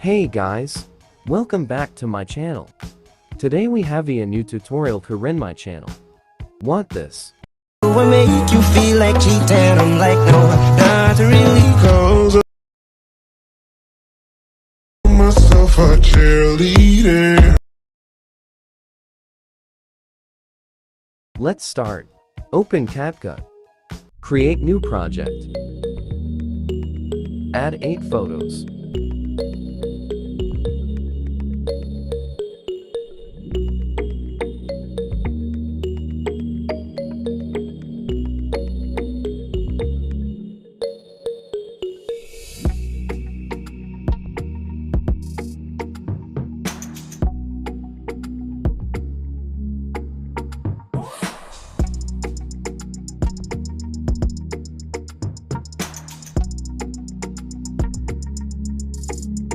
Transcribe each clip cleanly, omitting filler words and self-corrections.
Hey guys, welcome back to my channel. Today we have a new tutorial to run my channel. Want this? I make you feel like cheating. I'm like, no, not really. Cause I'm myself a cheerleader. Let's start. Open Capcut. Create new project. Add 8 photos.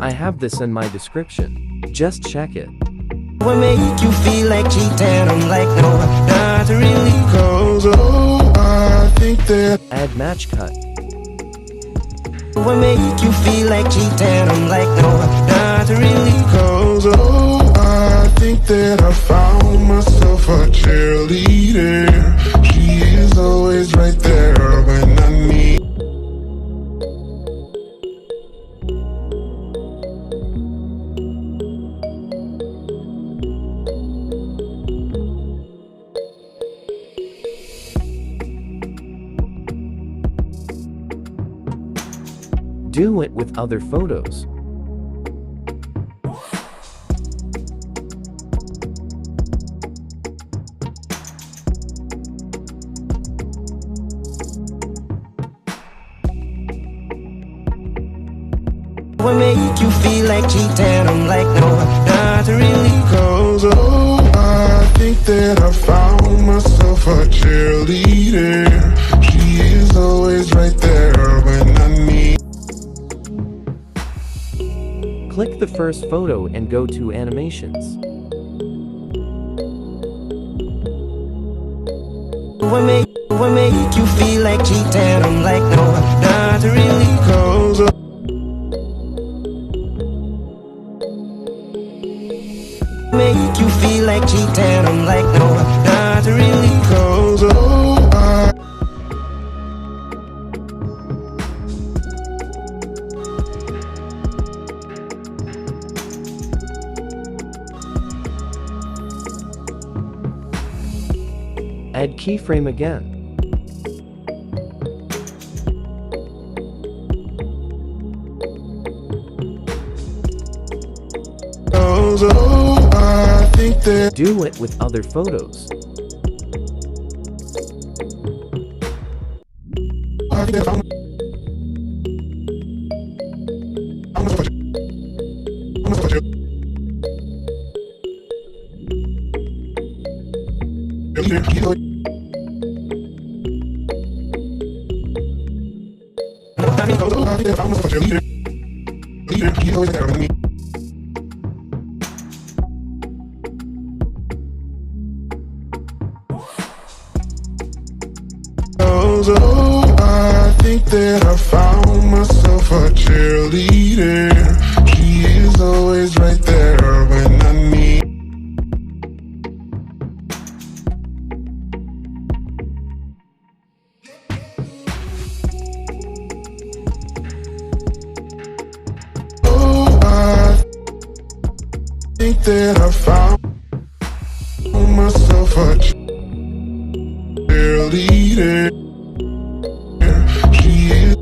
I have this in my description. Just check it. I make you feel like cheating. I'm like, no, not really. Cause I think that Add match cut. I make you feel like cheating. I'm like, no, not really. Cause I think that I found myself a cheerleader. She is always right there when I need. Do it with other photos. I make you feel like cheating. I'm like, no, not really. Cause I think that I found myself a cheerleader. She is always right there when I need. Click the first photo and go to animations. I make you feel like cheating. I'm like, no, not really. Cause make you feel like cheating. I'm like, no, not really. Cause Add keyframe again. I think that Do it with other photos. I think that I think that I found myself a cheerleader. She is always right there when I need. I think that I found myself a cheerleader. She is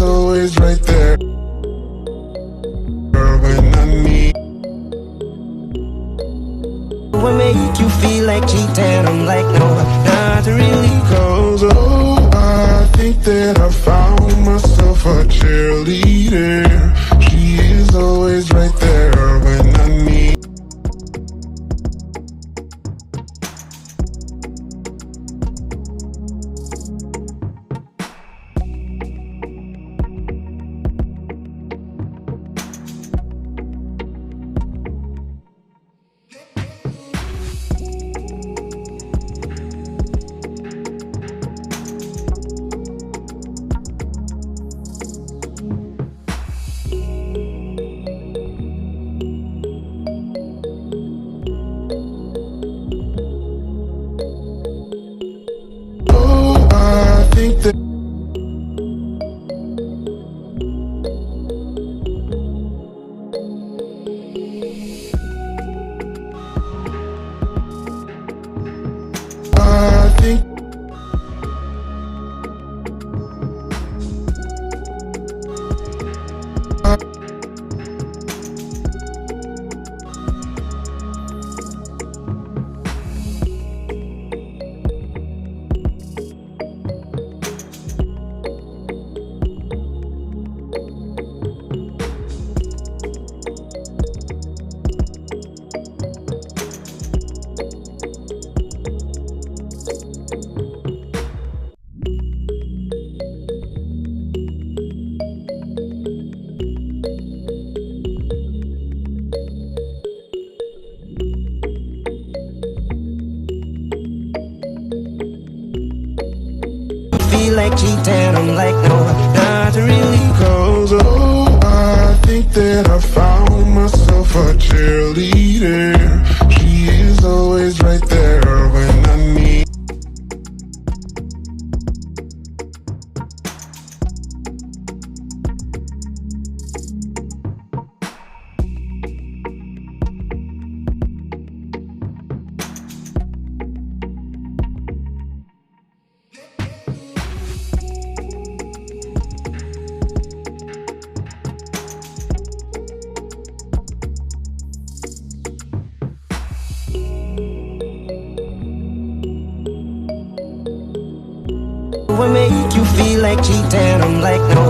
always right there when I need. I make you feel like cheating. I'm like, no, not really. Cause I think that I found myself a cheerleader. She is always right there when I need. cheating, I'm like, no, not really. Cause, oh, I think that I found myself a cheerleader. She is always right there when I need. What make you feel like cheating? I'm like, no.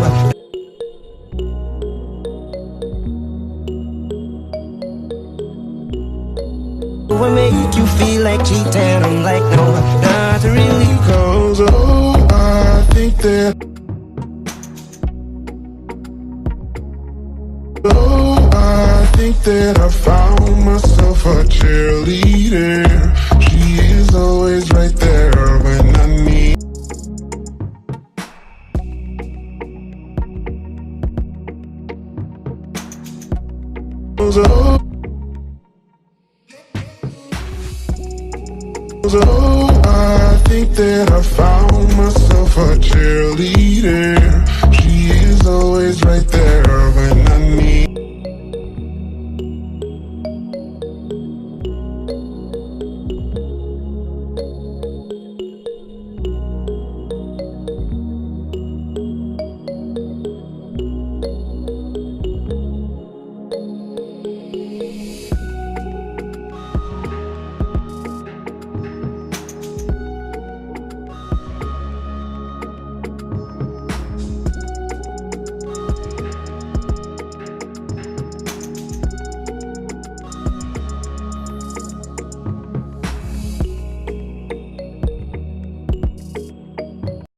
What make you feel like cheating? I'm like, no, not really. Cause, oh, I think that, oh, I think that I found myself a cheerleader. She is always right there when I need. Oh, I think that I found myself a cheerleader. She is always right there.